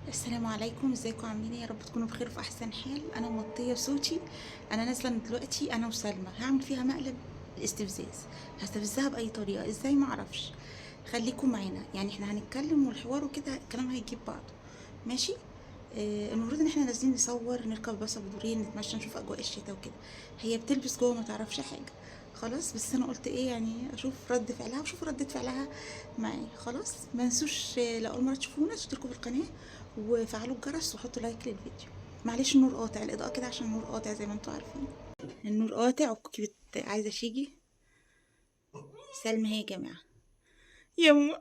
السلام عليكم، ازيكم عاملين ايه؟ يا رب تكونوا بخير في احسن حال. انا موطيه صوتي. انا نازله من دلوقتي انا وسلمى، هعمل فيها مقلب الاستفزاز. هستفزها باي طريقه، ازاي ما اعرفش. خليكم معانا، يعني احنا هنتكلم والحوار وكده الكلام هيجيب بعضه. ماشي. المفروض ان احنا نازلين نصور، نركب باص ابو دورين، نتمشى، نشوف اجواء الشتاء وكده. هي بتلبس جوه ما تعرفش حاجه. خلاص، بس انا قلت ايه يعني، اشوف رد فعلها وشوف ردة فعلها معايا. خلاص، ما ننسوش لو اول مره تشوفونا تشتركوا في القناه وفعلوا الجرس وحطوا لايك للفيديو. معلش النور قاطع، الاضاءه كده عشان النور قاطع زي ما انتوا عارفين. النور قاطع وكوكي عايزه تيجي. سلمى هي يا جماعه. يما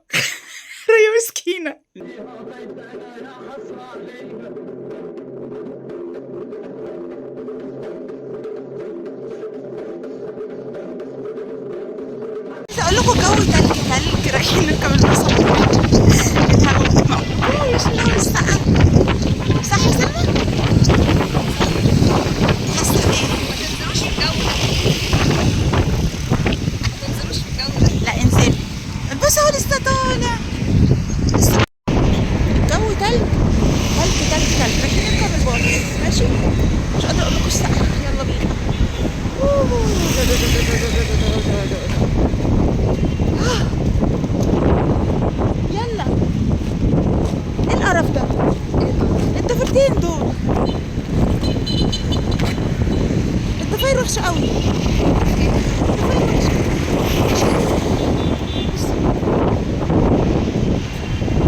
ريا مسكينه. عايزه اقول لكم جو تلج تلج، رايحين نركب الباص ابو دورين. الهوا ما اقولكوش الهوا السقعه. صح يا سلمى؟ حاسه بايه؟ ما تنزلوش الجو ده، ما تنزلوش في الجو ده. لا انزلي. الباص اهو لسه طالع. لسه جو تلج تلج تلج تلج، رايحين نركب الباص. ماشي. مش قادره اقول لكم السقعه. يلا بينا. يلا. ايه القرف ده؟ الضفيرتين دول، الضفاير وحشه قوي. الضفاير وحشه.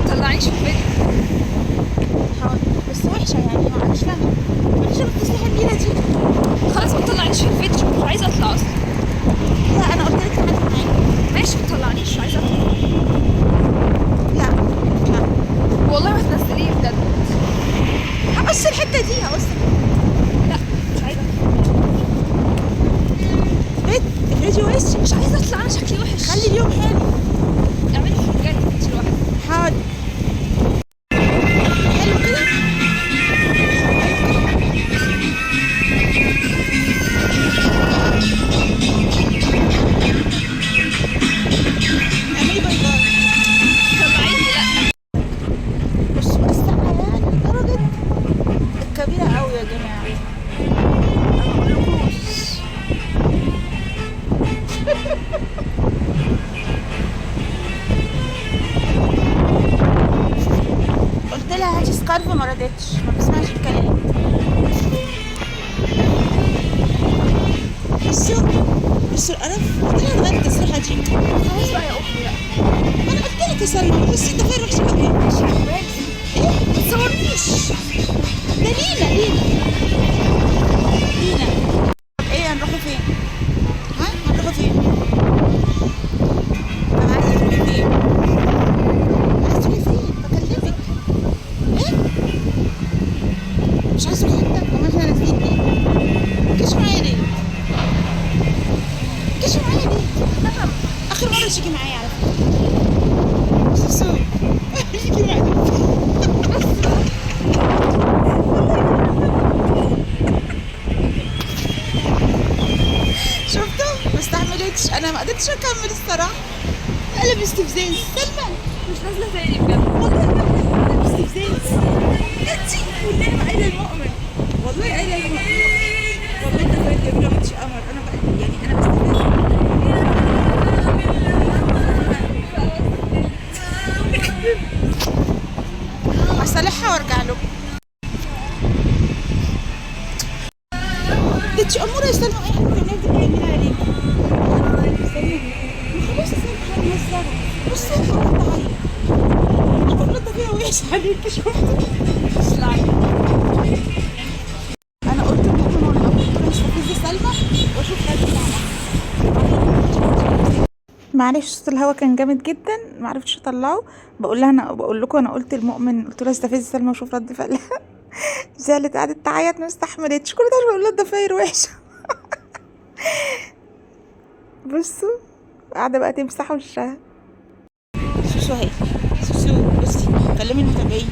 طلعيش في الفيديو. حاضر، بس وحشه يعني، ما مش فاهمه. مش عارفه التسليحه الكبيره دي. خلاص ما تطلعنيش في الفيديو، مش عايزه اطلع اصلا. لا انا قلت لك تعالي معايا. ماشي ما تطلعنيش، مش عايزه اطلع. لا لا. والله ما تنزليه بجد. هقص الحته دي، هقص. لا مش عايزه اطلع. بيت افرضي وشي. مش عايزه اطلع، انا شكلي وحش. خلي اليوم حلو. اعملي فنجان انت لوحدك. حاضر. حلو كده. اعملي باي باي. طلعيني لا. بصوا بقى السقعه يعني لدرجه الكبيره قوي يا جماعه. انا ما اقولكوش. قلت لها هاتي سكارف، ما رضتش، ما بتسمعش الكلام. بصوا بصوا القرف. قلت لها تغيري التسريحه دي. خلاص بقى يا امي لا. ما انا قلت لك يا سلمى، بصي الضفاير وحشه قوي. ماشي كمان. ايه؟ ما تصورنيش. ده لينا لينا لينا. طب ايه هنروحوا فين؟ ها هنروحوا فين؟ طب عايزه تروحي فين؟ عايزه تروحي فين؟ بكلمك. ايه؟ مش عايزه تروحي حته؟ امال احنا نازلين ليه؟ كيش معايا ليه؟ كيش معايا ليه؟ اخر مره تيجي معايا على فكره. سوسو يجي معايا. شفتوا؟ ما استحملتش، انا ما قدرتش اكمل الصراحه. قلب استفزاز. سلمى مش نازله تاني بجد. والله قلب استفزاز. انتي والله قايله المؤمن، والله قايله المؤمن. والله انت زي جميله وانتي قمر. انا بقى يعني انا بستفز. هصالحها وارجع لكم. ده انتي اموره يا سلمى. اي حاجه بتعمليها بتعمليها عليك. خلاص يا سلمى هنهزرها. بصي الحمد تعيط. شوف الغدا فيها وحش عليكي. شفتي؟ اطلعي. انا قلت لكم والله قلت له استفز سلمى واشوف رد فعلها. معلش صوت الهوا كان جامد جدا، ما عرفتش اطلعه. بقول لها، انا بقول لكم انا قلت المؤمن، قلت له استفز سلمى واشوف رد فعلها. زعلت قعدت تعيط، ما استحملتش كل ده عشان بقول لها الضفاير وحشه. بصوا قاعده بقى تمسح وشها. سوسو اهي. سوسو بصي كلمي المتابعين.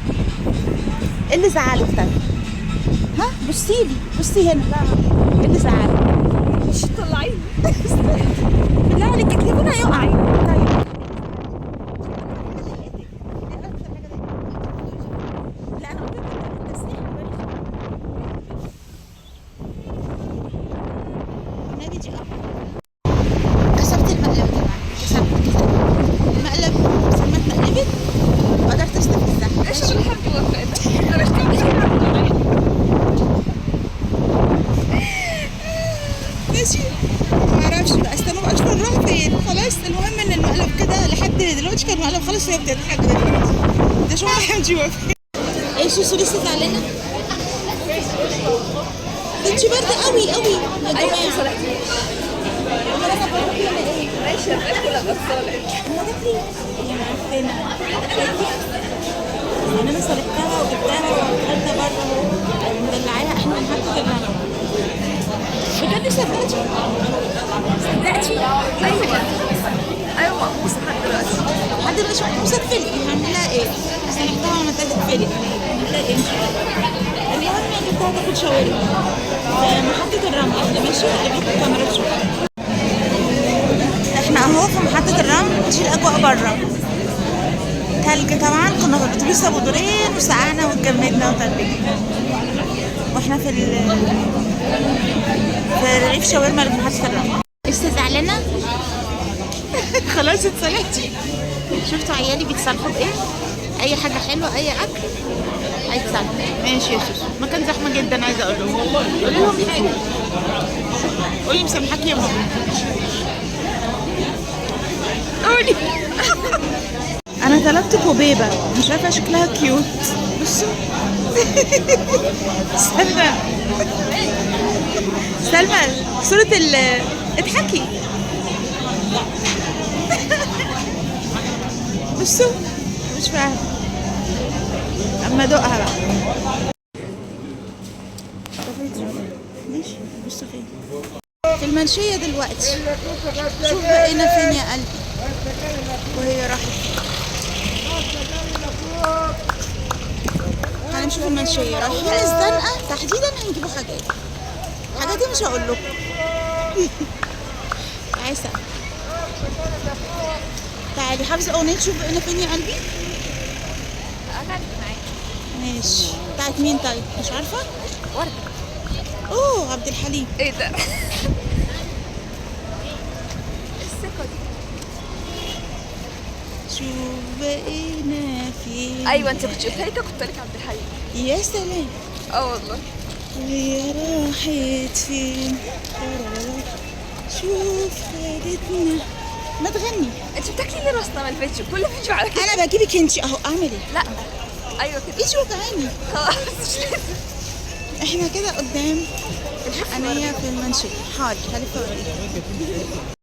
ايه اللي زعلك طيب؟ ها بصيلي، بصي هنا. ايه اللي زعلك؟ مش طلعيني. بالله عليك التليفون هيقع. طيب لا انا خالص وهي بتضحك ده شو حمدي وفي ايه سوسو لسه زعلانه؟ انت برد قوي قوي يا جماعه. ماشي باكل الصالح. يعني انا صالحتها وجبتها وقعدنا بره ومدلعاها احنا محطة الرمل. بجد صدقتي؟ ايوه ايوه مقبوسه لحد دلوقتي. محبوسة تفلق هعمل لها ايه؟ صالحتها وعملتها تتفلق هعمل لها ايه ان شاء الله. المهم انا جبتها تاخد شاورما في محطة الرمل. احنا ماشي قلبت الكاميرا شوية. احنا اهو في محطة الرمل. دي الاجواء بره تلج طبعا. كنا في الاتوبيس ابو دورين وسقعنا واتجمدنا وتلجنا واحنا في رغيف شاورما اللي في محطة الرمل. لسه زعلانة؟ خلاص اتصالحتي. شفتوا عيالي بيتصالحوا بايه؟ اي حاجة حلوة اي اكل هيتصالحوا. ماشي يا سوسو. مكان زحمة جدا عايزة اقول لهم. قولي لهم حاجة. قولي مسامحاكي يا ماما. قولي. انا طلبت كوبيبه مش عارفه شكلها كيوت. بصوا. سلمى سلمى صورة اضحكي. بصوا مش فاهمه. اما ادوقها بقى. ماشي. بصوا فين؟ في المنشيه دلوقتي. شوف بقينا فين يا قلبي وهي راحت. هنشوف المنشية. رايحين الزنقة تحديدا هنجيبوا حاجات مش هقول لكم. عسل. تعالي حافظة أغنية شوف بقينا فين يا قلبي. انا معاكي. ماشي. بتاعت مين طيب؟ مش عارفة؟ وردة. اوه عبد الحليم. ايه ده؟ الثقة دي. شوف بقينا فين. ايوه انت كنت قلتها لي كنت لك عبد الحليم. يا سلام. اه والله. وهي راحت فين؟ شوف خدتنا. ما تغني. انت بتاكلي ليه راسنا من الفيديو؟ كل فيديو على كده. انا بجيبك انتي اهو. اعمل ايه؟ لا ايوه كده. ايش وجعاني. خلاص مش لازم. احنا كده قدام الحقانية في المنشية. حاضر هلف اوريك.